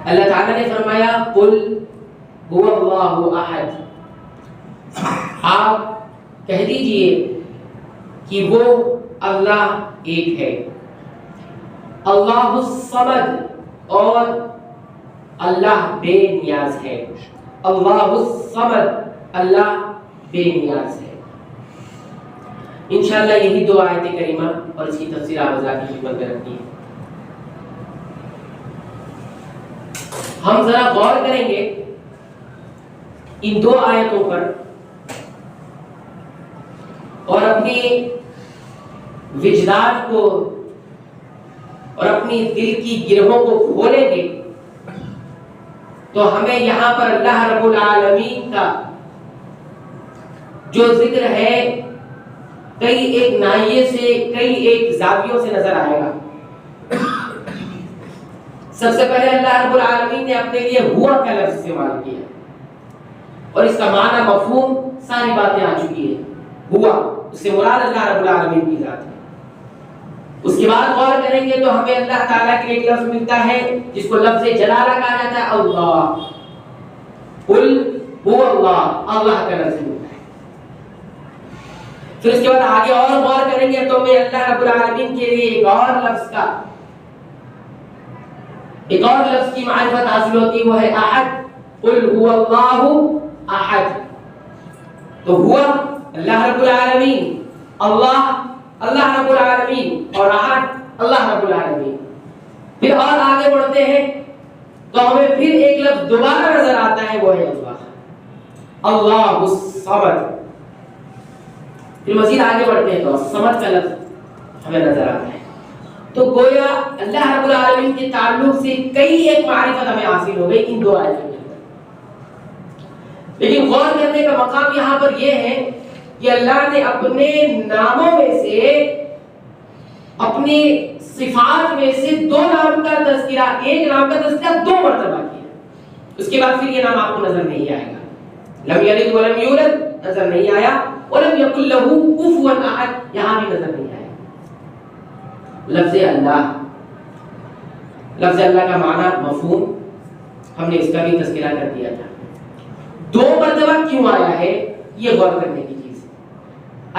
اللہ تعالیٰ نے فرمایا قل هو اللہ احد، آپ کہہ دیجئے کہ وہ اللہ ایک ہے، اللہ الصمد اور اللہ بے نیاز ہے، اللہ الصمد اللہ بے نیاز ہے۔ انشاءاللہ یہی دو آیت کریمہ اور اس کی تفسیر آپ حضرات کی خدمت میں رکھتی ہے۔ ہم ذرا غور کریں گے ان دو آیتوں پر اور اپنی وجدان کو اور اپنی دل کی گرہوں کو کھولیں گے تو ہمیں یہاں پر اللہ رب العالمین کا جو ذکر ہے کئی ایک ناحیے سے، کئی ایک زاویوں سے نظر آئے گا۔ سب سے پہلے اللہ رب العالمین نے اپنے لیے ہوا کا لفظ استعمال کیا اور اس کا معنی مفہوم ساری باتیں آ چکی ہیں۔ ہوا اس سے مراد اللہ رب العالمین کی ذات ہے۔ اس کے بعد غور کریں گے تو ہمیں اللہ تعالیٰ کے ایک لفظ ملتا ہے جس کو لفظ جلالہ کہا جاتا ہے، اللہ۔ قل هو اللہ، اللہ کا لفظ ملتا ہے۔ پھر اس کے بعد آگے اور غور کریں گے تو ہمیں اللہ رب العالمین کے لیے ایک اور لفظ کی معرفت حاصل ہوتی ہے، وہ ہے احد۔ قل هو اللہ احد، تو ہوا اللہ رب العالمین، اللہ رب العالمین، اور احد اللہ رب العالمین۔ پھر اور آگے بڑھتے ہیں تو ہمیں پھر ایک لفظ دوبارہ نظر آتا ہے، وہ ہے اللہ الصمد۔ پھر مزید آگے بڑھتے ہیں تو صمد کا لفظ ہمیں نظر آتا ہے۔ تو گویا اللہ رب العالمین کے تعلق سے کئی ایک معرفت ہمیں حاصل ہو گئی ان دو آیتوں کے اندر۔ لیکن غور کرنے کا مقام یہاں پر یہ ہے کہ اللہ نے اپنے ناموں میں سے، اپنی صفات میں سے دو نام کا تذکرہ، ایک نام کا تذکرہ دو مرتبہ کیا۔ اس کے بعد پھر یہ نام آپ کو نظر نہیں آئے گا، لم یلد ولم یولد نظر نہیں آیا، ولم یکن لہ کفوا احد یہاں بھی نظر نہیں آیا۔ لفظ اللہ کا معنی مفہوم ہم نے اس کا بھی تذکرہ کر دیا تھا۔ دو مرتبہ کیوں آیا ہے یہ غور کرنے کی چیز ہے۔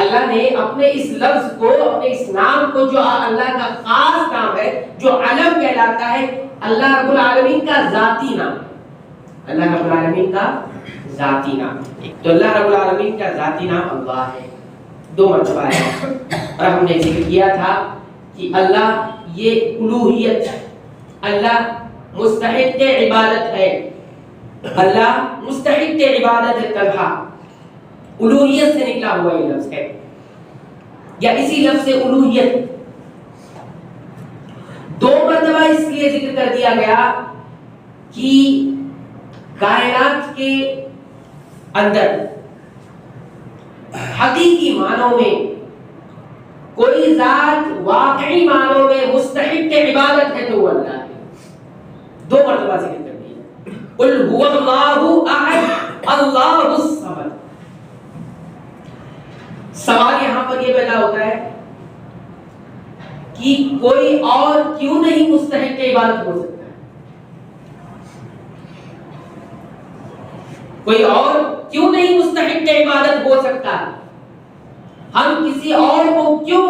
اللہ نے اپنے اس لفظ کو، اپنے اس نام کو جو اللہ کا خاص نام ہے، جو علم کہلاتا ہے، اللہ رب العالمین کا ذاتی نام ہے، اللہ رب العالمین کا ذاتی نام ہے۔ تو اللہ رب العالمین کا ذاتی نام اللہ ہے، دو مرتبہ ہے۔ اور ہم نے ذکر کیا تھا کہ اللہ یہ الوہیت، اللہ مستحق عبادت ہے، اللہ مستحق عبادت ہے تنہا، الوہیت سے نکلا ہوا یہ لفظ ہے، یا اسی لفظ سے الوہیت دو مرتبہ اس لیے ذکر کر دیا گیا کہ کائنات کے اندر حقیقی معنوں میں کوئی ذات واقعی معنوں میں مستحق عبادت ہے تو وہ اللہ ہے۔ دو مرتبہ ذکر کر دیا، قل هو اللہ احد اللہ الصمد۔ سوال یہاں پر یہ پیدا ہوتا ہے کہ کوئی اور کیوں نہیں مستحق عبادت ہو سکتا ہے؟ کوئی اور کیوں نہیں مستحق عبادت ہو سکتا؟ ہم کسی اور کو کیوں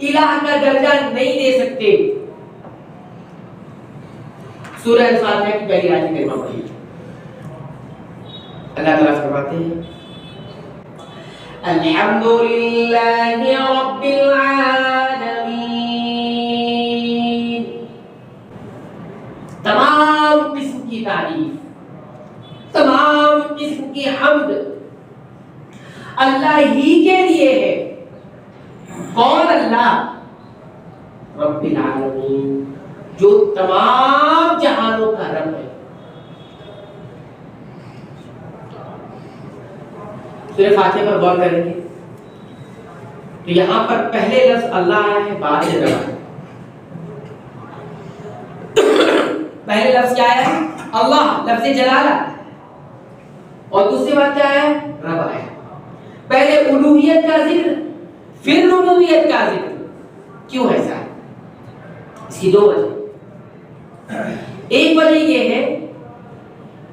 الہ کا درجہ نہیں دے سکتے؟ سورہ الفاتحہ کی پہلی آیت کریمہ پڑھیے، اللہ تعالیٰ فرماتے ہیں الحمدللہ رب العالمین، تمام قسم کی تعریف، تمام قسم کی حمد اللہ ہی کے لیے ہے۔ کون اللہ؟ رب العالمین، جو تمام جہانوں کا رب ہے۔ سورہ فاتحہ پر غور کریں گے تو یہاں پر پہلے لفظ اللہ آیا ہے، بعد میں رب ہے۔ پہلے لفظ کیا ہے؟ اللہ، لفظ جلالہ، اور دوسری بات کیا ہے؟ رب ہے۔ پہلے الوہیت کا ذکر، پھر ربوبیت کا ذکر، کیوں ایسا ہے؟ اس کی دو وجہ۔ ایک وجہ یہ ہے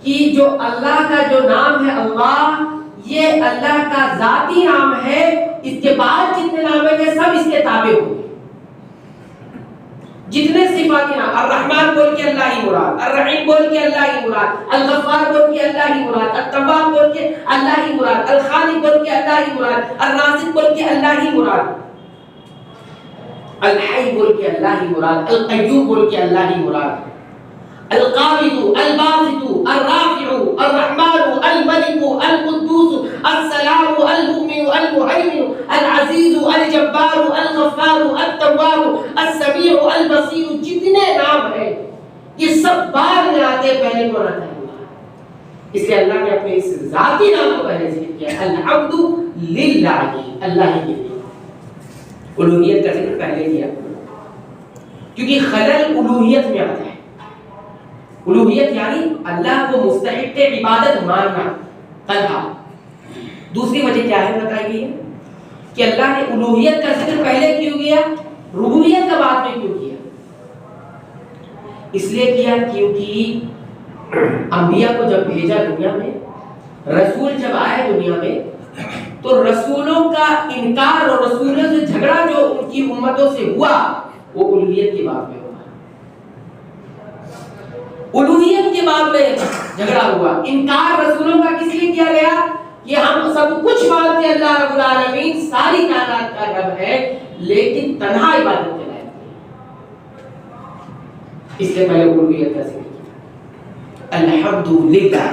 کہ جو اللہ کا جو نام ہے اللہ، یہ اللہ کا ذاتی نام ہے، اس کے بعد جتنے نام ہیں سب اس کے تابع ہوں گے. جتنے صفاتی نام، الرحمن بول کے اللہ ہی مراد، الرحیم بول کے اللہ ہی مراد، الغفار بول کے اللہ ہی مراد، التواب بول کے اللہ ہی مراد، الخالق بول کے اللہ ہی مراد، الرازق بول کے اللہ ہی مراد، الحی بول کے اللہ ہی مراد، القیوم بول کے اللہ ہی مراد، القابض الباسط الرافع الرحمن الملك القدوس السلام المؤمن المهيمن العزيز الجبار الغفار التواب السميع البصير. جتنے نام ہیں یہ سب بعد میں آتے، پہلے کون آتا ہے؟ اس لیے اللہ نے اپنے اس ذاتی نام کو پہلے ذکر کیا، الحمد للہ، اللہ ہی کے لیے. الوہیت کا ذکر پہلے کیا کیونکہ خلل الوہیت میں آتا ہے. الوہیت یعنی اللہ کو مستحق عبادت ماننا، تنہا. دوسری وجہ کیا ہے بتائی گئی ہے کہ اللہ نے الوہیت کا ذکر پہلے کیوں کیا، ربوبیت کا بعد میں کیوں کیا؟ اس لیے کیا کیونکہ انبیاء کو جب بھیجا دنیا میں، رسول جب آئے دنیا میں، تو رسولوں کا انکار اور رسولوں سے جھگڑا جو ان کی امتوں سے ہوا وہ الوہیت کے باب میں ہوا. الوہیت کے باب میں جھگڑا ہوا. انکار رسولوں کا کس لیے کیا گیا کہ ہم سب کچھ مانتے اللہ رب العالمین ساری کائنات کا رب ہے، لیکن تنہا عبادت کے لائق ہے. اس لیے پہلے الوہیت کا ذکر کیا، الحمدللہ.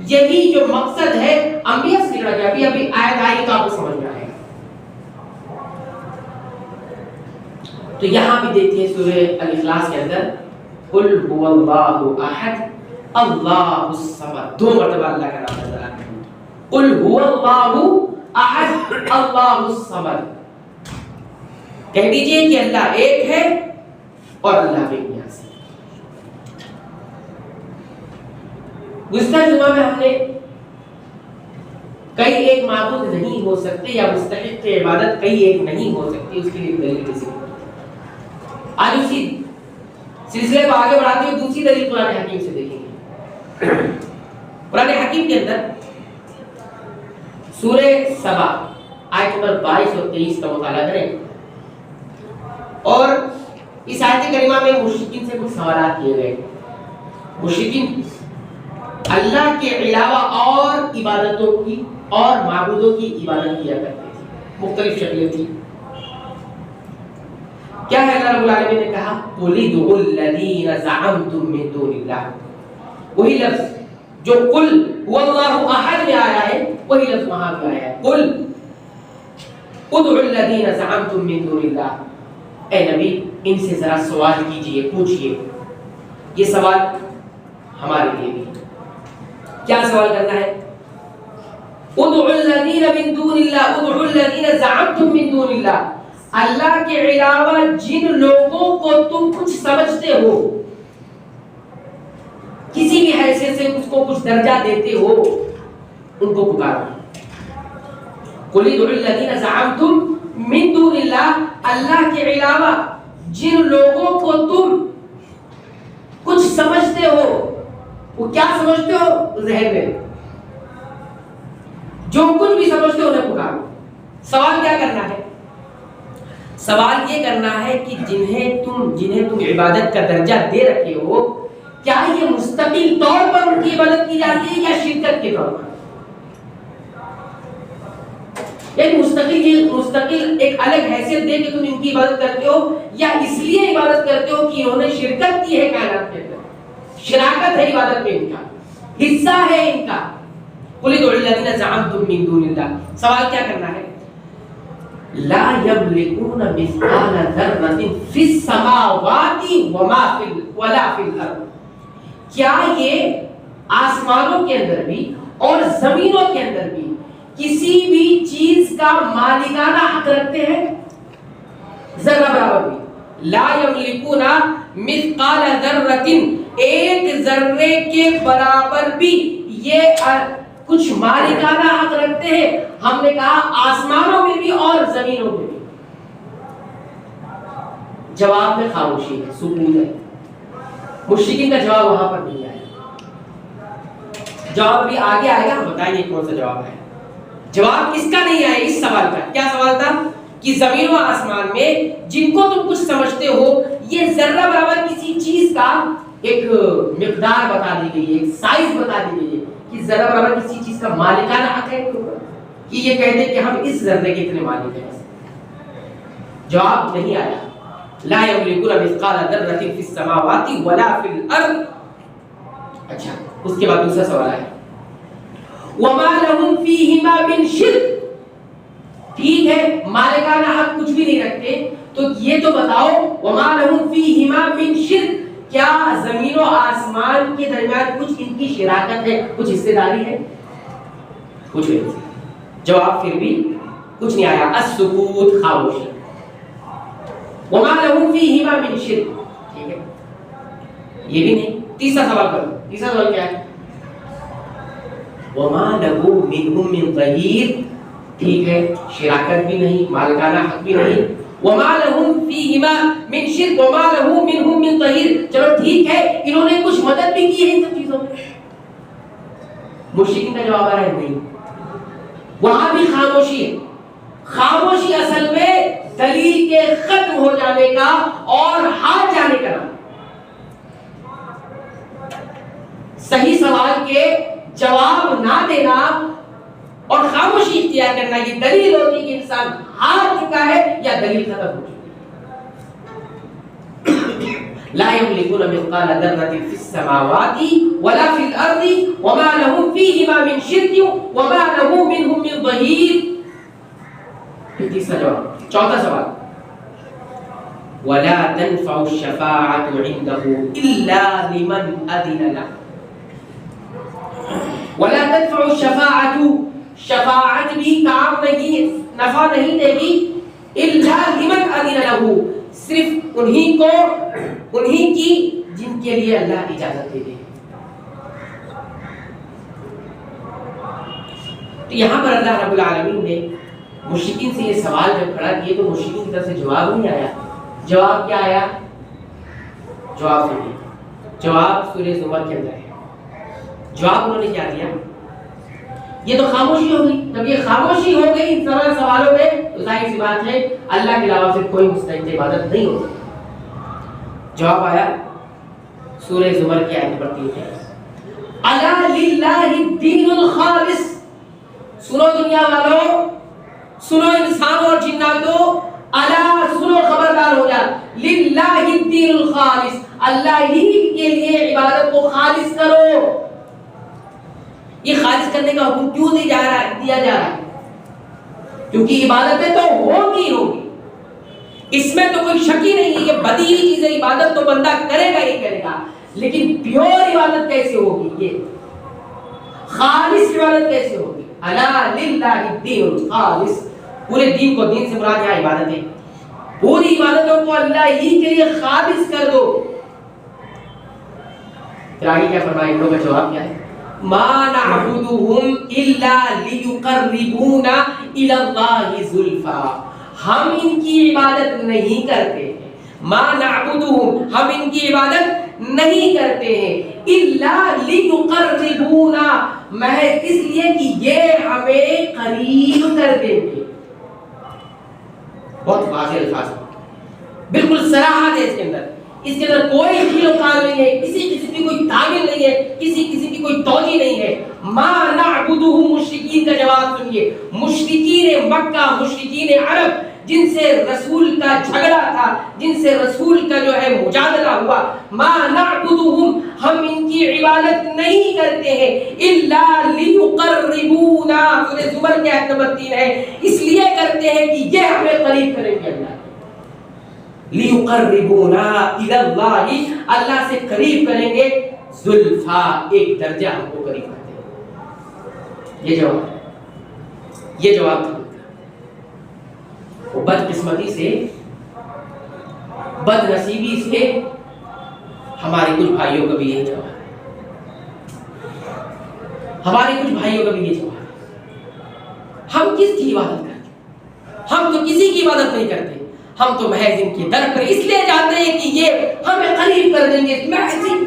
یہی جو مقصد ہے انبیاء سے لگا گیا. ابھی آیت آئی تو آپ کو سمجھ میں آئے گا. تو یہاں بھی دیکھیے سورہ الاخلاص کے اندر قل هو اللہ احد اللہ الصمد، دو مرتبہ اللہ کا نام نظر آتا ہے. قل هو اللہ احد اللہ الصمد. کہہ دیجئے کہ اللہ ایک ہے اور اللہ بے نیاز ہے. گزشتہ جمعہ میں ہم نے کئی ایک معبود نہیں ہو سکتے یا مستحق عبادت کئی ایک نہیں ہو سکتی، اس کے لیے دلیل کی ذکر. آج اسی سلسلے کو آگے بڑھاتے ہوئے دوسری دلیل قرآن حکیم سے دیکھیں گے. قرآن حکیم کے اندر سورہ سبا آیت نمبر 22 اور 23 کا مطالعہ کریں، اور اس آیت کریمہ میں مشرکین سے کچھ سوالات کیے گئے. مشرکین اللہ کے علاوہ اور عبادتوں کی اور معبودوں کی عبادت کیا کرتے تھے، مختلف شکلیں تھیں. کیا ہے اللہ رب العالمین نے کہا قُلِ ادْعُوا الَّذِينَ زَعَمْتُم مِّن دُونِ اللَّهِ. وہی لفظ جو قل هو اللہ احد میں آیا ہے وہی لفظ وہاں بھی آیا ہے، قل ادْعُوا الَّذِينَ زَعَمْتُم مِّن دُونِ اللَّهِ. اے نبی ان سے ذرا سوال کیجئے، پوچھئے. یہ سوال ہمارے لیے بھی. کیا سوال کرنا ہے؟ ادعوا الذین من دون اللہ، ادعوا الذین زعمتم من دون اللہ. اللہ کے علاوہ جن لوگوں کو تم کچھ سمجھتے ہو، کسی بھی حیثیت سے اس کو کچھ درجہ دیتے ہو، ان کو پکارو. قل ادعوا الذین زعمتم من دون اللہ. اللہ کے علاوہ جن لوگوں کو تم کچھ سمجھتے ہو، وہ کیا سمجھتے ہو؟ ذہن میں جو کچھ بھی سمجھتے ہو انہیں پکارو. سوال کیا کرنا ہے؟ سوال یہ کرنا ہے کہ جنہیں تم عبادت کا درجہ دے رکھے ہو، کیا یہ مستقل طور پر ان کی عبادت کی جاتی ہے یا شرکت کے طور پر؟ ایک مستقل ایک الگ حیثیت دے کے تم ان کی عبادت کرتے ہو، یا اس لیے عبادت کرتے ہو کہ انہوں نے شرکت کی ہے کائنات کے اندر، شراکت ہے عبادت میں، ان کا حصہ ہے ان کا. قل ادعوا الذین زعمتم من دون اللہ. سوال کیا کرنا ہے؟ لا یملکون مثقال ذرۃ فی السماوات ولا فی الارض. کیا یہ آسمانوں کے اندر بھی اور زمینوں کے اندر بھی کسی بھی چیز کا مالکانہ حق رکھتے ہیں؟ ذرہ برابر بھی. لا یملکون مثقال ذرۃ، ایک ذرے کے برابر بھی یہ کچھ مالکانہ حق رکھتے ہیں. ہم نے کہا آسمانوں میں بھی اور زمینوں میں بھی. جواب میں خاموشی ہے، سکون ہے. مشرکین کا جواب وہاں پر نہیں آیا. جواب بھی آگے آئے گا, ہم بتائیں گے کون سا جواب ہے. جواب کس کا نہیں آیا اس سوال کا؟ کیا سوال تھا کہ زمین و آسمان میں جن کو تم کچھ سمجھتے ہو یہ ذرہ برابر کسی چیز کا ایک مقدار بتا دی گئی ہے, ایک سائز بتا دی گئی ہے کہ ذرہ برابر کسی چیز کا مالکانہ حق ہے کہ یہ کہتے ہیں کہ ہم اس ذرے کے اتنے مالک ہیں. جواب نہیں آیا. لا یملکون مثقال ذرۃ فی السماوات ولا فی الارض. اچھا, اس کے بعد دوسرا سوال ہے وما لهم فیہما من شرک. ٹھیک ہے, مالکانہ حق کچھ بھی نہیں رکھتے, تو یہ تو بتاؤ وما لهم فیہما من شرک, کیا زمین و آسمان کے درمیان کچھ ان کی شراکت ہے, کچھ حصے داری ہے؟ کچھ نہیں. جواب پھر بھی کچھ نہیں آیا. السکوت, خاموشی. وما لهم فیہما من شرک. ٹھیک ہے, یہ بھی نہیں. تیسرا سوال کرو. تیسرا سوال کیا ہے؟ وما له منهم من ظہیر. ٹھیک ہے, شراکت بھی نہیں, مالکانہ حق بھی نہیں. وما لهم فیہما من شرک وما له منهم من ظہیر. چلو ٹھیک ہے, انہوں نے کچھ مدد بھی کی ہے ان سب چیزوں میں. مشرکین کا جواب آ رہا ہے نہیں. وہاں بھی خاموشی ہے. خاموشی اصل میں دلیل کے ختم ہو جانے کا اور ہار جانے کا نام. صحیح سوال کے جواب نہ دینا اور خاموشی اختیار کرنا یہ دلیل ہوتی کہ انسان ہار چکا ہے یا دلیل ختم ہو چکی ہے. لا یملکون مثقال ذرۃ فی السماوات ولا فی الارض وما لهم فیہما من شرک وما له منهم من ظہیر. تیسرا جواب. چوتھا سوال ولا تنفع الشفاعة عنده الا لمن اذن له. ولا تنفع الشفاعة, شفاعت بھی کام نہیں, نفع نہیں دے گی, الا لمن اذن له, صرف انہی کی جن کے لیے اللہ اجازت دے دے. تو یہاں پر اللہ رب العالمین نے مشرکین سے یہ سوال جب کھڑا کیے تو مشرکین کی طرف سے جواب نہیں آیا. جواب کیا آیا؟ جواب نہیں. جواب سورہ زمر کے اندر ہے. جواب انہوں نے کیا دیا؟ یہ تو خاموشی ہو گئی. جب یہ خاموشی ہو گئی ان سارے سوالوں میں تو ظاہر سی بات ہے اللہ کے علاوہ پھر کوئی مستحق عبادت نہیں ہو سکتی. جواب آیا سورہ زمر کی آیت نمبر 3 ہے الا للہ الدین الخالص. سنو دنیا والوں, سنو انسانوں اور جناتوں, الا سنو, خبردار ہو جا. للہ الدین الخالص, اللہ ہی کے لیے عبادت کو خالص کرو. یہ خالص کرنے کا حکم کیوں دیا جا رہا ہے؟ کیونکہ عبادتیں تو ہوگی ہوگی, اس میں تو کوئی شک ہی نہیں ہے. یہ بدیہی چیز ہے, عبادت تو بندہ کرے گا ہی کرے گا, لیکن پیور عبادت کیسے ہوگی, یہ خالص عبادت کیسے ہوگی؟ الا للہ الدین الخالص. پورے دین کو, دین سے مراد یہاں عبادت ہے, پوری عبادتوں کو اللہ ہی کے لیے خالص کر دو. پھر آگے کیا فرمایا؟ ان لوگوں کا جواب کیا ہے؟ ما نعبدهم الا ليقربونا الى الله زلفا. ہم ان کی عبادت نہیں کرتے ہیں. ما نعبدهم, ہم ان کی عبادت نہیں کرتے ہیں الا ليقربونا, محض اس لیے کہ یہ ہمیں قریب کر دیں گے. بہت واضح الفاظ, بالکل صراحت ہے اس کے اندر. اس کے اندر کوئی خیل و خال نہیں ہے, کسی قسم کی کوئی تعویل نہیں ہے, کسی قسم کی کوئی توجیہ نہیں ہے. ما نعبدہ, مشرکین کا جواب سنیے. مشرکین مکہ, مشرکین عرب, جن سے رسول کا جھگڑا تھا, جن سے رسول کا جو ہے مجادلہ ہوا, ما نعبدہم, ہم ان کی عبادت نہیں کرتے ہیں الا لیقربونا, سورہ زمر کی آیت نمبر 3 ہے, اس لیے کرتے ہیں کہ یہ ہمیں قریب کریں گے اللہ. لیقربونا الی اللہ, اللہ سے قریب کریں گے. زلفا, ایک درجہ ہم کو قریب کرتے ہیں. یہ جواب ہے, یہ جواب تھا. بد قسمتی سے, بد نصیبی سے ہمارے کچھ بھائیوں کا بھی یہی جواب ہے. ہمارے کچھ بھائیوں کا بھی یہ جواب ہے. ہم کس کی عبادت کرتے ہیں؟ ہم تو کسی کی عبادت نہیں کرتے. ہم تو محض ان کے در پر اس لیے جاتے ہیں کہ یہ ہمیں قریب کر دیں گے.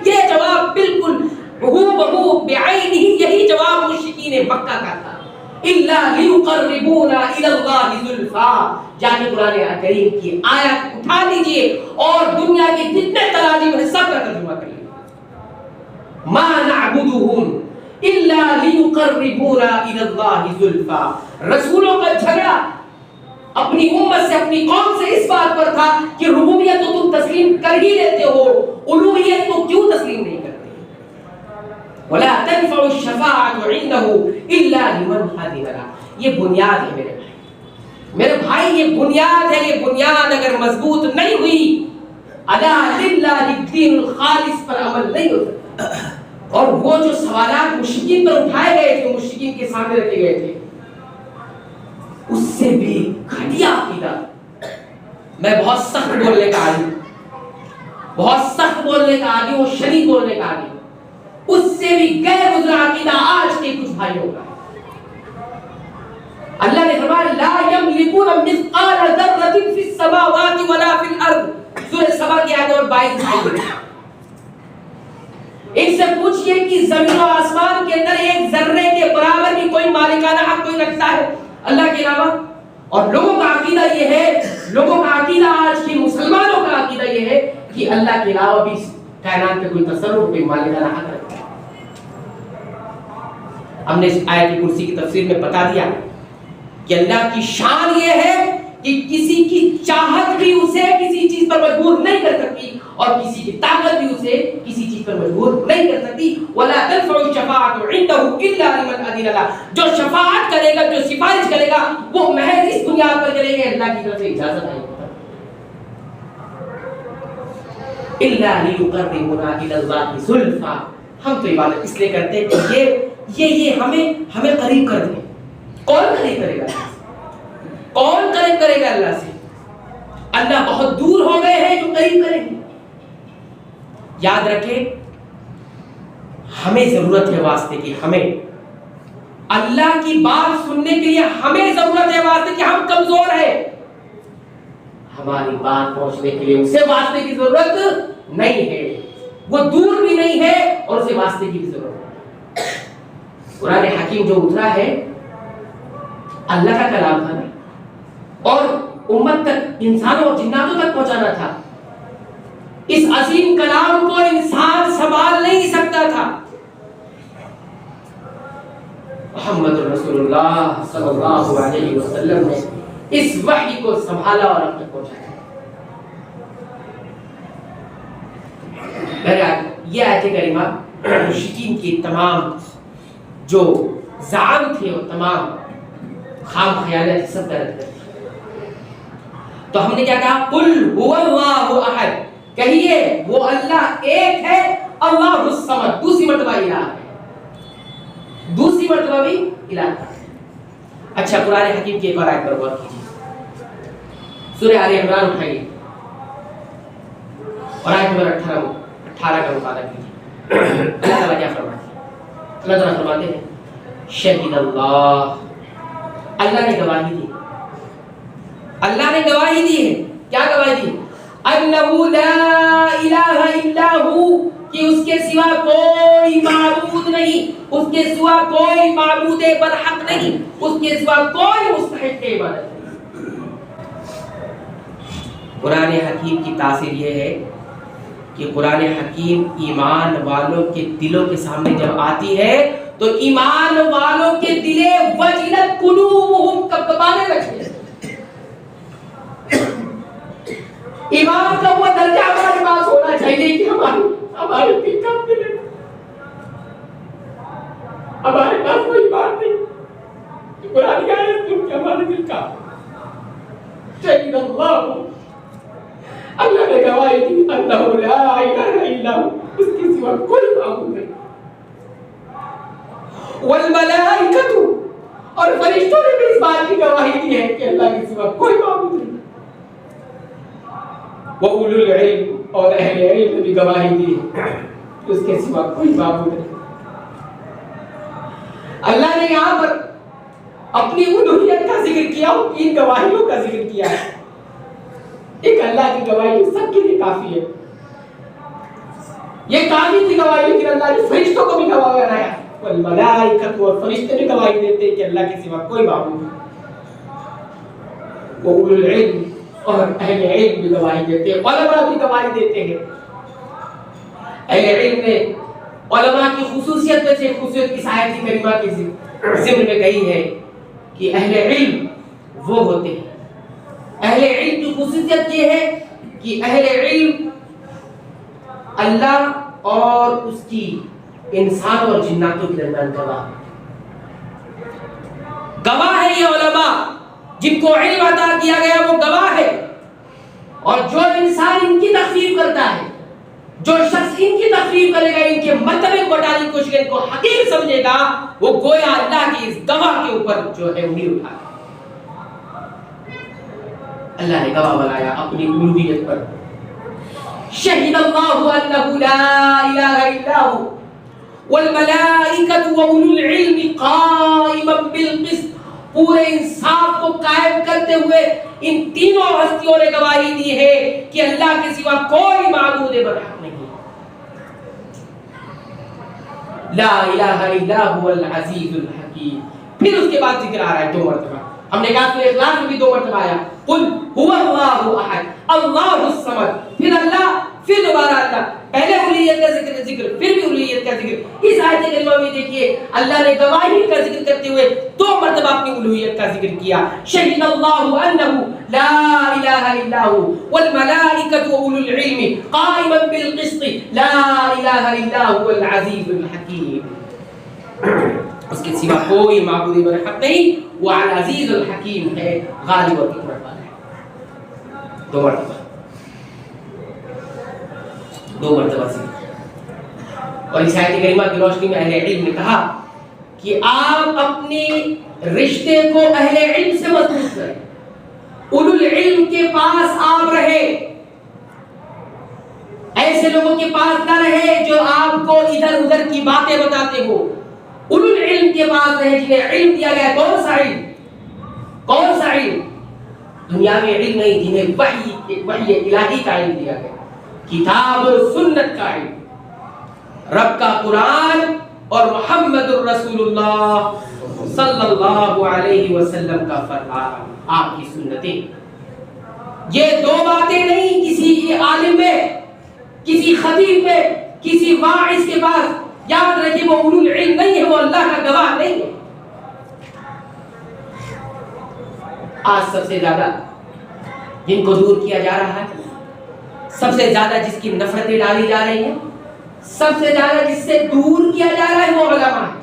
یہ جواب بالکل بہو بعینہ یہی جواب مشرکین مکہ کا تھا. الا لیقربونا الی اللہ زلفا. جانے قرآن کریم کی آیت اٹھا لیجئے اور دنیا کے جتنے تراجم ہیں سب کا ترجمہ کر لیجئے. ما نعبدهم الا لیقربونا الی اللہ زلفا. رسولوں کا جھگڑا اپنی امت سے اپنی قوم سے اس بات پر تھا کہ ربوبیت تو تم تسلیم کر ہی لیتے ہو, الوہیت تو کیوں تسلیم نہیں کرتے. ولا تنفع الشفاعة عنده الا لمن حضر له. یہ بنیاد ہے میرے بھائی, میرے بھائی یہ بنیاد ہے. یہ بنیاد اگر مضبوط نہیں ہوئی الا للہ الدین الخالص پر عمل نہیں ہو سکتا. اور وہ جو سوالات مشرکین پر اٹھائے گئے تھے, مشرکین کے سامنے رکھے گئے تھے, اس سے بھی گھٹیا عقیدہ. میں بہت سخت بولنے کا عادی, بہت سخت بولنے کا عادی ہوں, شدید بولنے کا عادی ہوں. اس سے بھی غیر گزرا عقیدہ آج کے کچھ بھائیوں کا. اللہ نے فرمایا لا یملکون مثقال ذرۃ فی السماوات ولا فی الارض. سورہ سبا کی آیت اور 22. ان سے پوچھئے کہ زمین و آسمان کے اندر ایک ذرے کے برابر بھی کوئی مالکانہ حق کوئی رکھتا ہے اللہ کے علاوہ؟ اور لوگوں کا عقیدہ یہ ہے, لوگوں کا عقیدہ آج کے مسلمانوں کا عقیدہ یہ ہے کہ اللہ کے علاوہ بھی کائنات پہ کوئی تصرف کوئی مالکانہ حق رکھتا ہے. ہم نے اس آیت کرسی کی تفسیر میں بتا دیا کہ اللہ کی شان یہ ہے کہ کسی کی چاہت بھی اسے کسی چیز پر مجبور نہیں کر سکتی اور کسی کی طاقت بھی اسے کسی چیز پر مجبور نہیں کر سکتی. ولا تنفع الشفاعة عنده الا لمن اذن له. جو شفاعت کرے گا, جو سفارش کرے گا, وہ محض اس بنیاد پر کرے گا اللہ کی طرف سے اجازت آئی. الا لیقربونا الی اللہ زلفا. ہم تو عبادت اس لیے کرتے ہیں کہ یہ ہمیں قریب کر دے. کون قریب کرے گا؟ کون قریب کرے گا اللہ سے؟ اللہ بہت دور ہو گئے ہیں جو قریب کریں گے. یاد رکھیں, ہمیں ضرورت ہے واسطے کی, ہمیں اللہ کی بات سننے کے لیے ہمیں ضرورت ہے واسطے کہ ہم کمزور ہیں. ہماری بات پہنچنے کے لیے اسے واسطے کی ضرورت نہیں ہے. وہ دور بھی نہیں ہے اور اسے واسطے کی بھی ضرورت ہے. قرآن حکیم جو اترا ہے اللہ کا کلام تھا اور امت تک, انسانوں اور جناتوں تک پہنچانا تھا. اس عظیم کلام کو انسان سنبھال نہیں سکتا تھا. محمد رسول اللہ صلی اللہ علیہ وسلم نے اس وحی کو سنبھالا اور اب تک پہنچایا. یہ آیت کریمہ مشرکین کی تمام جو زعم تھے اور تمام خام خیالات سب رد کر. تو ہم نے کیا کہا؟ قل هو اللہ احد. کہیے وہ اللہ ایک ہے, اللہ الصمد. دوسری مرتبہ الہ ہے, دوسری مرتبہ بھی الہ ہے. اچھا, قرآن حکیم کی ایک اور آیت پر غور کیجیے. سورہ آل عمران اٹھائیے اور آیت نمبر 18 کا مطالعہ کیجیے. اللہ تعالیٰ کیا فرماتے ہیں؟ اللہ تعالیٰ فرماتے ہیں شہید اللہ. اللہ نے گواہی دی, اللہ نے گواہی دی ہے. کیا گواہی دی؟ انہ لا الہ الا ہو, کہ اس کے سوا کوئی معبود نہیں, اس کے سوا کوئی معبود برحق نہیں, اس کے سوا کوئی مستحق عبادت نہیں. قرآن حکیم کی تاثیر یہ ہے کہ قرآن حکیم ایمان والوں کے دلوں کے سامنے جب آتی ہے تو ایمان والوں کے دلے وجلت قلوبہم کپکپانے لگتے ہیں. ایمان کا وہ درجہ ہمارے پاس ہونا چاہیے کہ ہمارے دل کانپنے لگے. ہمارے پاس کوئی بات نہیں, قرآن کی آیت سن کے ہمارے دل کانپ. شہید اللہ, اللہ نے گواہی دی انہ لا الہ الا ہو, اس کے سوا کوئی معبود نہیں. والملائکۃ, اور فرشتوں نے بھی اس بات کی گواہی دی ہے کہ اللہ کے سوا کوئی معبود نہیں. وَأُولُو الْعِلْمِ, اور اہل علم نے بھی گواہی دی ہے کہ اس کے سوا کوئی معبود نہیں. اللہ نے یہاں پر اپنی الوہیت کا ذکر کیا اور تین گواہیوں کا ذکر کیا ہے. اللہ کی گواہی سب کے لیے کافی ہے. یہ کافی تھی گواہی، لیکن اللہ نے فرشتوں کو بھی گواہ بنایا. والملائکۃ، اور فرشتے بھی گواہی دیتے ہیں کہ اللہ کے سوا کوئی معبود نہیں. وَأُولُو الْعِلْمِ، اور اہل علم بھی گواہی دیتے ہیں، علماء بھی گواہی دیتے ہیں. اہل علم نے علماء کی خصوصیت میں سے خصوصیت کی آیت کریمہ کے ضمن میں کہی ہے کہ اہل علم وہ ہوتے ہیں. اہل علم کی خصوصیت یہ ہے کہ اہل علم اللہ اور اس کی انسان اور جناتوں کے درمیان گواہ ہے. یہ علماء جن کو علم عطا کیا گیا وہ گواہ ہے. اور جو انسان ان کی تخفیف کرتا ہے، جو شخص ان کی تخفیف کرے گا، ان کے مرتبے کو ڈالنے کی کوشش کرے، ان کو حقیر سمجھے گا، وہ گویا اللہ کی اس گواہ کے اوپر جو ہے انگلی اٹھائے. اللہ نے گواہ بنایا اپنی الوہیت پر. شہد اللہ انہ لا الہ الا ہو والملائکۃ واولو العلم قائما بالقسط. پورے انصاف کو قائم کرتے ہوئے ان تینوں ہستیوں نے گواہی دی ہے کہ اللہ کے سوا کوئی معبود برحق نہیں. لا الہ الا هو العزیز الحکیم. پھر اس کے بعد ذکر آ رہا ہے 2 مرتبہ. ہم نے کہا سورہ اخلاص میں بھی 2 مرتبہ آیا قل هو اللہ احد اللہ الصمد. پھر اللہ، پھر دوبارہ اللہ. پہلے الوہیت کا ذکر پھر بھی الوہیت کا ذکر. اس آیت کریمہ میں دیکھیے اللہ نے گواہی کا ذکر کرتے ہوئے 2 مرتبہ اپنی الوہیت کا ذکر کیا. شہد اللہ انہ لا الہ الا ہو والملائکۃ واولو العلم قائما بالقسط لا الہ الا هو العزیز الحکیم. اس کے سوا کوئی معبود برحق نہیں. وہ العزیز الحکیم ہے، غالب اور حکمت والا ہے. 2 مرتبہ سے. اور اس آیت کریمہ کی روشنی میں اہل علم نے کہا کہ آپ اپنے رشتے کو اہل علم سے مضبوط کریں. اولو العلم کے پاس آپ رہے، ایسے لوگوں کے پاس نہ رہے جو آپ کو ادھر ادھر کی باتیں بتاتے ہو. اولو العلم کے پاس رہے جنہیں علم دیا گیا. کون سا علم؟ کون سا علم؟ دنیاوی علم نہیں، جنہیں وحی الہی کا علم دیا گیا، کتاب و سنت کا علم، رب کا قرآن اور محمد الرسول اللہ صلی اللہ علیہ وسلم کا فرمان، آپ کی سنتیں. یہ 2 باتیں نہیں کسی عالم میں، کسی خطیب میں، کسی واعظ کے پاس. یاد رکھیے وہ اولو العلم نہیں ہے، وہ اللہ کا گواہ نہیں ہے. آج سب سے زیادہ جن کو دور کیا جا رہا ہے، سب سے زیادہ جس کی نفرتیں ڈالی جا رہی ہیں، سب سے زیادہ جس سے دور کیا جا رہا ہے وہ علماء ہیں.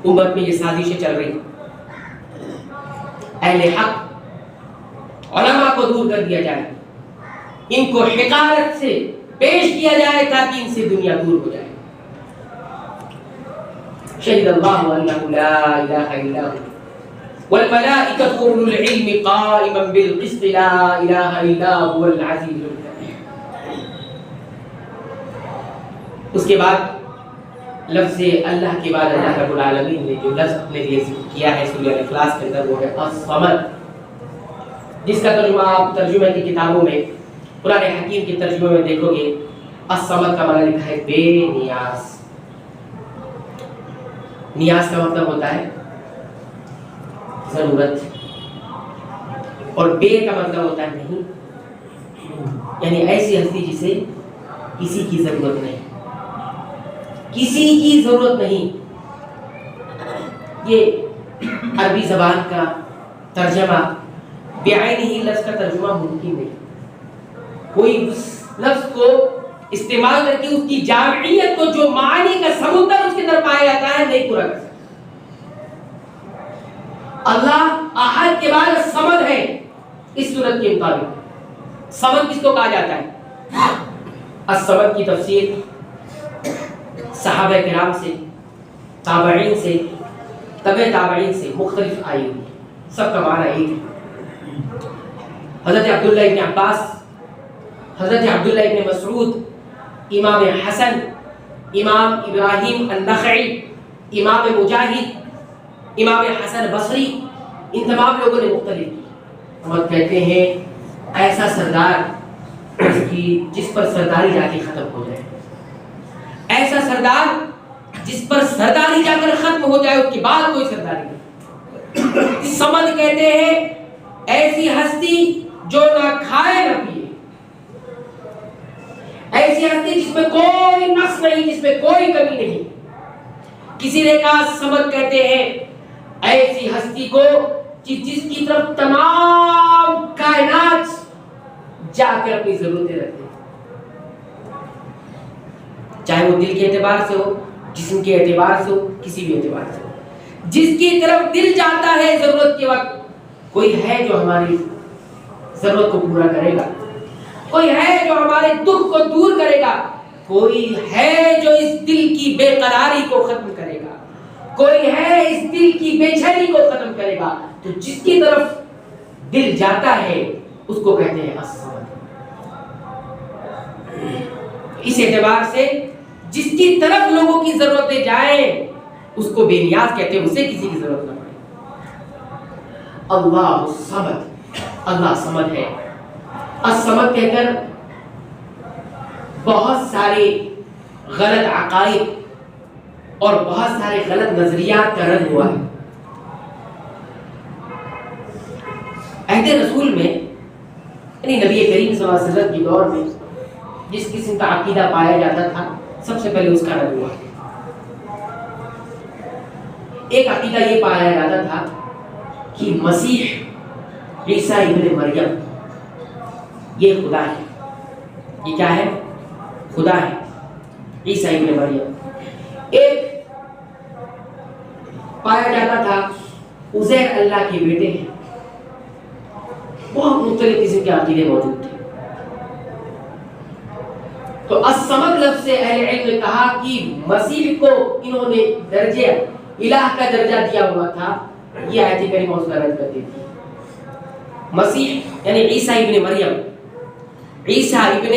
امت میں یہ سازشیں چل رہی ہیں اہل حق علماء کو دور کر دیا جائے، ان کو حقارت سے پیش کیا جائے تاکہ ان سے دنیا دور ہو جائے. شہد اللہ انہ لا الہ الا ہو والملائکۃ واولو العلم قائما بالقسط لا الہ الا هو العزیز الحکیم. اس کے بعد لفظ اللہ کے بعد اللہ رب العالمین نے جو لفظ اپنے لیے ذکر کیا ہے سورہ الاخلاص کے اندر وہ ہے الصمد، جس کا ترجمہ آپ ترجمہ کی کتابوں میں قرآن حکیم کے ترجمے میں دیکھو گے الصمد کا معنی لکھا ہے بے نیاز. نیاز کا مطلب ہوتا ہے ضرورت، اور بے کا مطلب ہوتا ہے نہیں، یعنی ایسی ہستی جسے کسی کی ضرورت نہیں، کسی کی ضرورت نہیں. یہ عربی زبان کا ترجمہ بعینہ لفظ کا ترجمہ ممکن نہیں. کوئی اس لفظ کو استعمال کر کے اس کی جامعیت کو جو معنی کا سمندر اس کے اندر پایا جاتا ہے نہیں پورا کر سکتا. اللہ احد کے بعد صمد ہے. اس صورت کے مطابق صمد کس کو کہا جاتا ہے؟ الصمد کی تفسیر صحابہ کرام سے، تابعین سے، تبع تابعین سے مختلف آئی ہوئی، سب کا معنی ایک ہے. حضرت عبداللہ ابن عباس، حضرت عبداللہ ابن مسعود، امام حسن، امام ابراہیم النخعی، امام مجاہد، امام حسن بصری، ان تمام لوگوں نے مختلف کی. محمد کہتے ہیں ایسا سردار جس پر سرداری جا کے ختم ہو جائے، ایسا سردار جس پر سرداری جا کر ختم ہو جائے، اس کے بعد کوئی سرداری نہیں۔ سمد کہتے ہیں ایسی ہستی جو نہ کھائے نہ پیے، ایسی ہستی جس میں کوئی نقص نہیں، جس میں کوئی کمی نہیں۔ کسی نے کہا سمد کہتے ہیں ایسی ہستی کو جس کی طرف تمام کائنات جا کر اپنی ضرورتیں رکھتے ہیں، چاہے وہ دل کے اعتبار سے ہو، جسم کے اعتبار سے ہو، کسی بھی اعتبار سے ہو، جس کی طرف دل جاتا ہے ضرورت کے وقت۔ کوئی ہے جو ہماری ضرورت کو پورا کرے گا، کوئی ہے جو ہمارے دکھ کو دور کرے گا، کوئی ہے جو اس دل کی بے قراری کو ختم کرے گا، کوئی ہے اس دل کی بے چینی کو ختم کرے گا۔ تو جس کی طرف دل جاتا ہے اس کو کہتے ہیں الصمد۔ اس اعتبار سے جس کی طرف لوگوں کی ضرورتیں جائیں اس کو بے نیاز کہتے ہیں، اسے کسی کی ضرورت نہ پڑے۔ اللہ الصمد، اللہ صمد ہے۔ الصمد کہہ کر بہت سارے غلط عقائد اور بہت سارے غلط نظریات کا رد ہوا ہے۔ عہد رسول میں یعنی نبی کریم صلی اللہ علیہ وسلم کے دور میں جس قسم کا عقیدہ پایا جاتا تھا، سب سے پہلے اس کا رد ہوا۔ ایک عقیدہ یہ پایا جاتا تھا کہ مسیح عیسیٰ ابن مریم یہ خدا ہے۔ یہ کیا ہے؟ خدا ہے، عیسیٰ ابن مریم۔ ایک پایا جاتا تھا عزیر اللہ کے بیٹے ہیں۔ بہت مختلف قسم کے عقیدے موجود تھے۔ تو الصمد لفظ سے اہل علم نے کہا کہ مسیح کو انہوں نے درجہ الہ کا درجہ دیا ہوا تھا، یہ آیت کریمہ اس کا رد کرتی تھی۔ مسیح یعنی عیسیٰ ابن مریم، عیسیٰ ابن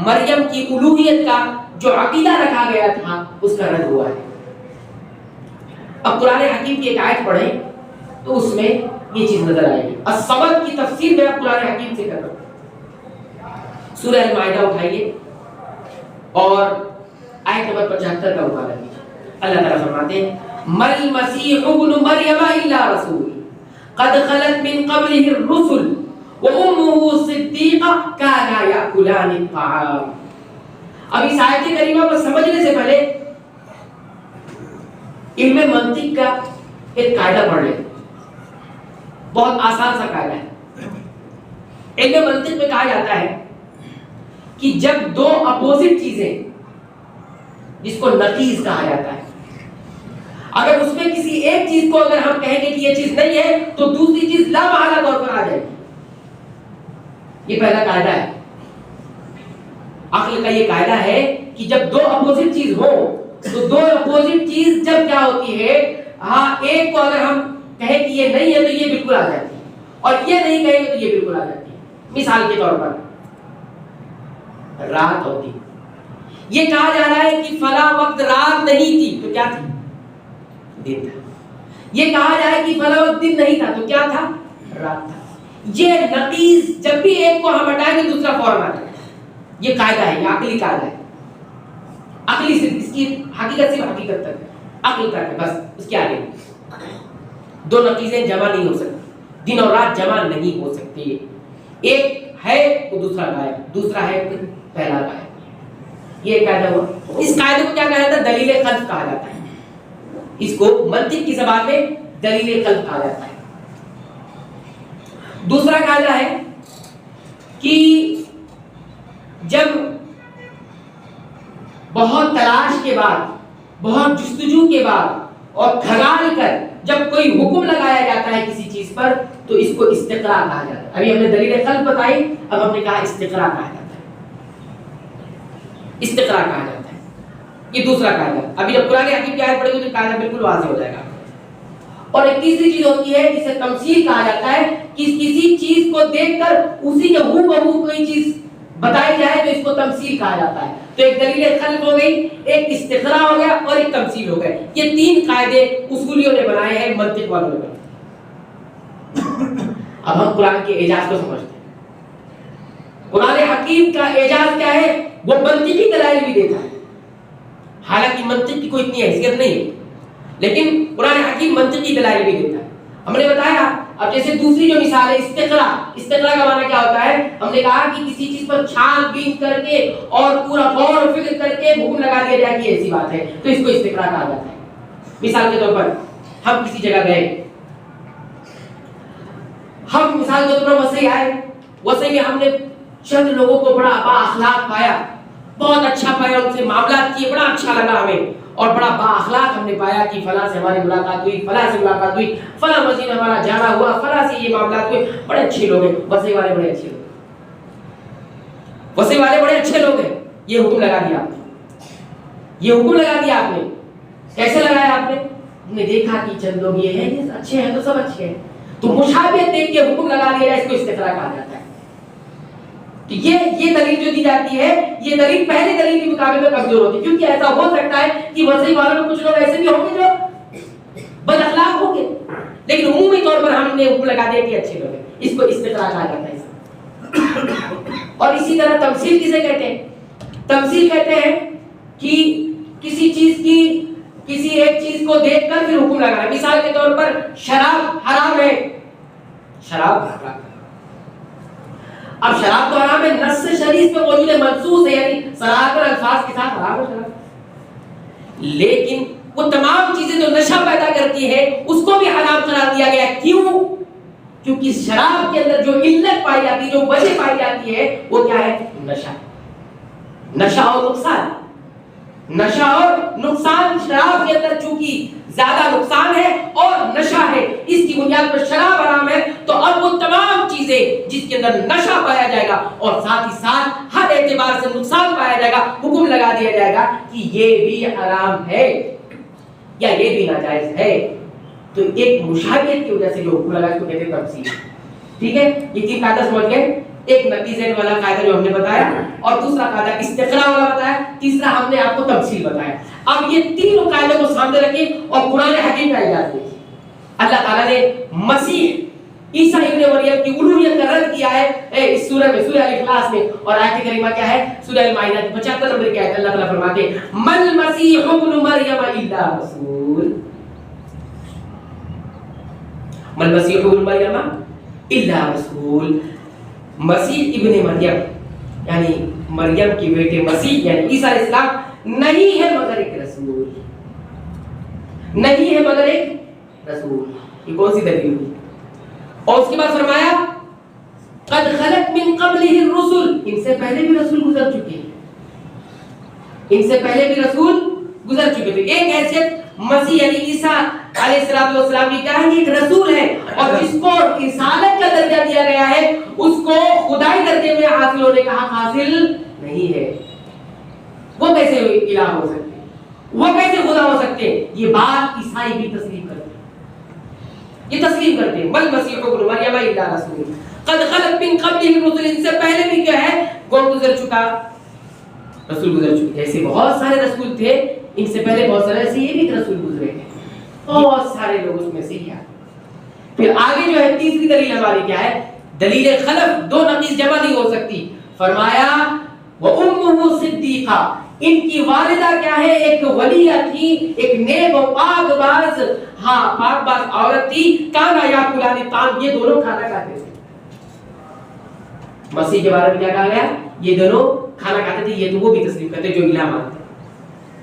مریم کی الوہیت کا جو عقیدہ رکھا گیا تھا اس کا رد ہوا ہے۔ اب قرآن حکیم کی ایک آیت پڑھیں تو اس میں یہ چیز نظر آئے گی۔ الصمد کی تفسیر میں قرآن حکیم سے کر رہا ہوں۔ سورہ المائدہ اٹھائیے اور آیت نمبر 75 کا مطالعہ کیجیے۔ اللہ تعالیٰ فرماتے ہیں مل مسیح ابن مریم الا رسول قد خلت من قبله الرسل وامه صدیقہ کانا یاکلان الطعام۔ اب اس آیت کریمہ کو سمجھنے سے پہلے علم منطق کا ایک قاعدہ پڑھ لیں، بہت آسان سا قاعدہ ہے۔ علم منطق میں کہا جاتا ہے کہ جب دو اپوزٹ چیزیں جس کو نقیض کہا جاتا ہے، اگر اس میں کسی ایک چیز کو اگر ہم کہیں گے کہ یہ چیز نہیں ہے تو دوسری چیز لا محالہ طور پر آ جائے گی۔ یہ پہلا قاعدہ ہے، عقل کا یہ قاعدہ ہے کہ جب دو اپوزٹ چیز ہو تو دو اپوزٹ چیز جب کیا ہوتی ہے، ہاں ایک کو اگر ہم کہیں کہ یہ نہیں ہے تو یہ بالکل آ جاتی ہے، اور یہ نہیں کہیں گے تو یہ بالکل آ جاتی ہے۔ مثال کے طور پر رات ہوتی، یہ کہا جا رہا ہے کہ فلاں وقت رات نہیں تھی تو کیا تھی؟ دن تھا۔ یہ کہا جا رہا ہے کہ فلاں وقت دن نہیں تھا تو کیا تھا؟ رات تھا۔ یہ نقیض جب بھی ایک کو ہم ہٹائیں گے دوسرا فوراً آ جائے گا۔ یہ قاعدہ ہے، یہ عقلی قاعدہ ہے۔ عقلی صرف اس کی حقیقت صرف حقیقت تک ہے، عقل تک ہے، بس اس کے آگے دو نقیضیں جمع نہیں ہو سکتی، دن اور رات جمع نہیں ہو سکتی۔ ایک ہے تو دوسرا غائب، دوسرا ہے تو پہلا غائب۔ یہ قاعدہ ہوا۔ اس قاعدے کو کیا کہا جاتا ہے؟ دلیل قلب کہا جاتا ہے۔ اس کو منطق کی زبان میں دلیل قلب کہا جاتا ہے۔ دوسرا قاعدہ ہے کہ جب بہت تلاش کے بعد، بہت جستجو کے بعد اور کھنگال کر جب کوئی حکم لگایا جاتا ہے کسی چیز پر تو اس کو استقراء کہا جاتا ہے۔ ابھی ہم نے دلیل قلب بتائی، اب ہم نے کہا استقراء کہا جاتا ہے۔ استقراء کہا جاتا ہے، یہ دوسرا قاعدہ۔ ابھی جب قرآن حکیم کی آیت پڑھیں گے تو قاعدہ بالکل واضح ہو جائے گا۔ اور ایک تیسری چیز ہوتی ہے جسے تمثیل کہا جاتا ہے، کہ کسی چیز کو دیکھ کر اسی کے ہو بہو کوئی چیز بتائی جائے تو اس کو تمثیل کہا جاتا ہے۔ تو ایک دلیل قلب ہو گئی، ایک استقراء ہو گیا اور ایک تمثیل ہو گیا۔ یہ تین قاعدے اصولیوں نے بنائے ہیں، منطق والوں نے بنائے۔ اب ہم قرآن کے اعجاز کو سمجھتے ہیں. قرآن حکیم کا اعجاز کیا ہے؟ وہ منطقی دلائل بھی دیتا ہے. حالانکہ منطق کی کوئی اتنی حیثیت نہیں ہے، لیکن قرآن حکیم منطقی دلائل بھی دیتا ہے. ہم نے بتایا اب جیسے دوسری جو مثال ہے استقراء کا معنی کیا ہوتا ہے؟ ہم نے کہا کہ کسی چیز پر چھان بین کر کے اور پورا غور و فکر کر کے حکم لگا دیا جائے کہ ایسی بات ہے، تو اس کو استقراء کہا جاتا ہے. مثال کے طور پر ہم کسی جگہ گئے، ہم مثال کے طور پر وسیع آئے، وسیع میں ہم نے چند لوگوں کو بڑا با اخلاق پایا، بہت اچھا پایا، ان سے معاملات کیے، بڑا اچھا لگا ہمیں، اور بڑا با اخلاق ہم نے پایا کہ فلاں سے ہماری ملاقات ہوئی، فلاں سے ملاقات ہوئی، فلاں مسجد میں ہمارا جانا ہوا، فلاں سے یہ معاملات ہوئے، بڑے اچھے لوگ ہیں، وسیع والے بڑے اچھے لوگ ہیں، وسیع والے بڑے اچھے لوگ ہیں. یہ حکم لگا دیا آپ نے، یہ حکم لگا دیا آپ نے. کیسے لگایا آپ نے دیکھا کہ چند لوگ یہ ہیں، یہ اچھے ہیں تو سب اچھے ہیں، تو مشابہت دیکھ کے حکم لگا دیا، اس کو استقراء کہا جاتا ہے. تو یہ دلیل جو دی جاتی ہے، یہ دلیل پہلی دلیل کے مقابلے میں کمزور ہوتی ہے، کیونکہ ایسا ہو سکتا ہے کہ وسیع والوں میں کچھ لوگ ایسے بھی ہوں گے جو بد اخلاق ہوں گے، لیکن عمومی طور پر ہم نے حکم لگا دیا کہ اچھے لوگ ہیں، اس کو استقراء کہا جاتا ہے. اور اسی طرح تمثیل کسے کہتے ہیں؟ تمثیل کہتے ہیں کہ کسی چیز کی، کسی ایک چیز کو دیکھ کر پھر حکم لگانا. مثال کے طور پر شراب حرام ہے، شراب حرام ہے. اب شراب تو حرام ہے، نص شریف میں موجود ہے، منصوص ہے، یعنی صراحت الفاظ کے ساتھ حرام ہے شراب. لیکن وہ تمام چیزیں جو نشہ پیدا کرتی ہے اس کو بھی حرام قرار دیا گیا. کیوں؟ کیونکہ شراب کے اندر جو علت پائی جاتی ہے، جو وجہ پائی جاتی ہے، وہ کیا ہے؟ نشہ. نشہ اور نقصان، نشہ اور نقصان. شراب کے اندر چونکہ زیادہ نقصان ہے اور نشہ ہے، اس کی بنیاد پر شراب حرام ہے. تو اب وہ تمام چیزیں جس کے اندر نشہ پایا جائے گا اور ساتھ ہی ساتھ ہر اعتبار سے نقصان پایا جائے گا، حکم لگا دیا جائے گا کہ یہ بھی حرام ہے یا یہ بھی ناجائز ہے. تو ایک مشابہت کی وجہ سے جو حکم لگا اس کو کہتے ہیں تمثیل. ٹھیک ہے، یہ تین قاعدہ سمجھ گئے. ایک نتیجے والا قاعدہ جو ہم نے بتایا، اور دوسرا قاعدہ استقراء والا بتایا، تیسرا ہم نے آپ کو تمثیل بتایا. اب یہ تینوں قاعدوں کو سامنے رکھیں اور قرآن حکیم کا اعجاز دیکھیں. اللہ تعالیٰ نے مسیح عیسیٰ ابن مریم کی الوہیت کا رد کیا ہے اس سورہ میں، سورہ الاخلاص میں. اور آیت کریمہ کیا ہے؟ سورہ المائدہ کی 75 نمبر کی آیت. اللہ تعالیٰ فرماتے ہیں مل مسیح ابن مریم الا رسول، مل مسیح ابن مریم الا رسول. مسیح ابن مریم یعنی مریم کے بیٹے مسیح یعنی عیسیٰ علیہ السلام نہیں ہے مگر ایک رسول، نہیں ہے مگر ایک رسول. یہ کون سی دلیل ہوئی؟ اور اس کے بعد فرمایا قد خلت من قبلہ الرسل، ان سے پہلے بھی رسول گزر چکے ہیں، ان سے پہلے بھی رسول گزر چکے تھے. ایک حیثیت مسیح یعنی عیسیٰ علیہ السلام کی کیا ہے؟ ایک رسول ہے، اور جس کو رسالت کا درجہ دیا گیا ہے اس کو خدائی درجے میں حاصل ہونے کا حق حاصل نہیں ہے. وہ کیسے الہ ہو سکتے ہیں؟ وہ کیسے خدا ہو سکتے ہیں؟ یہ بات عیسائی بھی تسلیم کرتے ہیں، یہ تسلیم کرتے ہیں. بل مسیح ابن مریم الا رسول قد خلت من قبلہ الرسل، ان سے پہلے بھی کیا ہے؟ کون گزر چکا؟ رسول گزر چکے. ایسے بہت سارے رسول تھے، ان سے پہلے بہت سارے، ایسے یہ بھی ایک رسول گزرے ہیں، بہت سارے لوگ اس میں سے کیا. پھر آگے جو ہے تیسری دلیل ہماری کیا ہے؟ دلیل خلف. دو نقیض جمع نہیں ہو سکتی. فرمایا وَأُمُّهُ صِدِّيقَةٌ، ان کی والدہ کیا ہے؟ ایک ولیہ تھی، ایک نیک و پاک باز، ہاں پاک باز عورت تھی. کانا یاکلان الطعام، یہ دونوں کھانا کھاتے تھے. مسیح کے بارے میں کیا کہا گیا؟ یہ دونوں کھانا کھاتے تھے. یہ تو وہ بھی تسلیم کرتے جو الہ مانتے.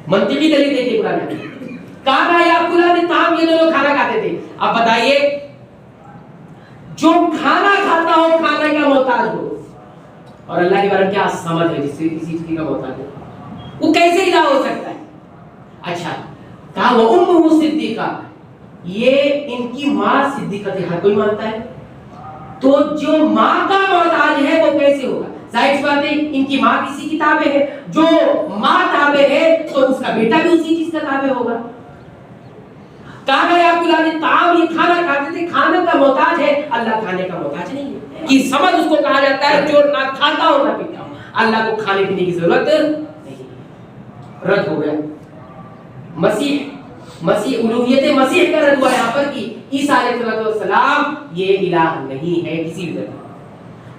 منطقی دلیل دیکھیے قرآن میں، کانا یاکلان الطعام، یہ دونوں کھانا کھاتے تھے. اب بتائیے جو کھانا کھاتا ہو، کھانے کا محتاج ہو، اور اللہ کے بارے میں کیا سمجھ ہے جس سے کسی چیز کا محتاج ہو، وہ کیسے الہ ہو سکتا ہے؟ اچھا کہا وہ امہ صدیقہ، یہ ان کی ماں صدیقہ تھی. ہر کوئی مانتا ہے. تو جو ماں کا محتاج ہے وہ کیسے ہوگا؟ ظاہر سی بات ہے ان کی ماں کسی کی تابع ہے، جو ماں تابع ہے تو اس کا بیٹا بھی اسی چیز کا تابع ہوگا. کانا یاکلان الطعام، یہ کھانا کھاتے تھے، کھانے کا محتاج ہے، اللہ کھانے کا محتاج نہیں ہے. کی سمجھ اس کو کہا جاتا ہے جو نہ کھاتا ہو نہ پیتا ہو. اللہ کو کھانے پینے کی ضرورت نہیں. رد ہو گیا. مسیح مسیح الوہیت مسیح کا رد ہوا یہاں پر کہ عیسیٰ علیہ السلام یہ الہ نہیں ہے کسی بھی طرح.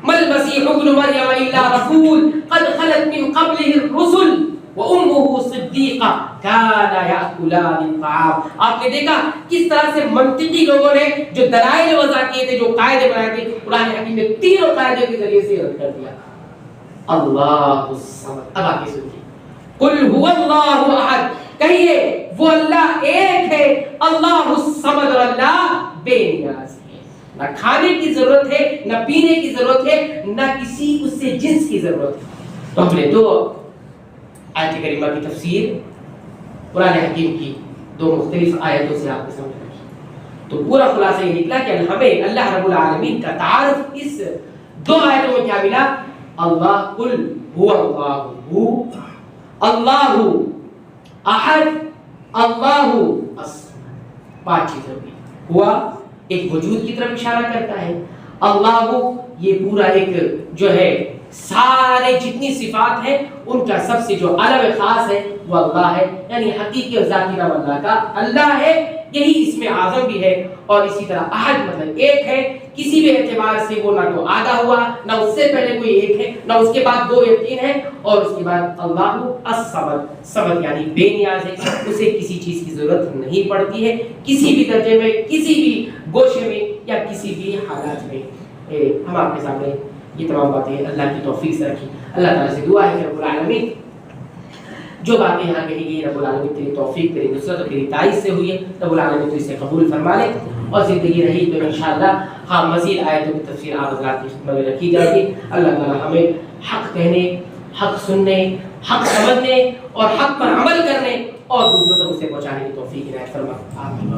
مل مسیح ابن مریم الا رسول قد خلت من قبله الرسل وامه صدیقہ كانا یاکلان الطعام. آپ نے دیکھا کس طرح سے منطقی لوگوں نے جو دلائل وضع کیے تھے، جو قاعدے بنائے تھے، قرآن حکیم نے تینوں قاعدے کے ذریعے سے رد کر دیا. اللہ الصمد. اب آگے سنیے، قل هو اللہ احد، کہیے وہ اللہ ایک ہے، اللہ الصمد، اور اللہ بے نیاز ہے. نہ کھانے کی ضرورت ہے، نہ پینے کی ضرورت ہے، نہ کسی اس سے جنس کی ضرورت ہے. تو ہم نے دو آیت کریمہ کی تفسیر قرآن حکیم کی دو مختلف آیتوں سے آپ نے سمجھ رکھی. تو پورا خلاصہ یہ نکلا کہ ہمیں اللہ رب العالمین کا تعارف اس دو آیتوں میں کیا ملا؟ اللہ قل هو اللہ، اللہ احد، اللہ الصمد. پانچ چیزیں ہوئی. ہوا ایک وجود کی طرف اشارہ کرتا ہے، اللہ یہ پورا ایک جو ہے سارے جتنی صفات ہیں ان کا سب سے جو علم خاص ہے وہ اللہ ہے، یعنی حقیقی اور ذاتی نام اللہ کا اللہ ہے، یہی اس میں اعظم بھی ہے. اور اسی طرح احد مطلب ایک ہے، کسی بھی اعتبار سے وہ نہ تو آدھا ہوا، نہ اس سے پہلے کوئی ایک ہے، نہ اس کے بعد دو یا تین ہے. اور اس کے بعد اللہ الصمد، صمد یعنی بے نیاز ہے، اسے کسی چیز کی ضرورت نہیں پڑتی ہے کسی بھی درجے میں، کسی بھی گوشے میں یا کسی بھی حالات میں. ہم آپ کے سامنے یہ تمام باتیں اللہ کی توفیق سے رکھی. اللہ تعالیٰ سے دعا ہے کہ رب العالمین جو باتیں یہاں کہی گئی رب العالمین تیری توفیق، تیری نصرت اور تیری تائید سے ہوئی ہے، رب العالمین تو اسے قبول فرما لے. اور زندگی رہی تو انشاءاللہ ہاں مزید آیتوں کی تفسیر آپ حضرات کی خدمت میں رکھی جائے گی. اللہ تعالیٰ ہمیں حق کہنے، حق سننے، حق سمجھنے اور حق پر عمل کرنے اور دوسروں تک اسے پہنچانے کی توفیق عنایت فرما. آمین.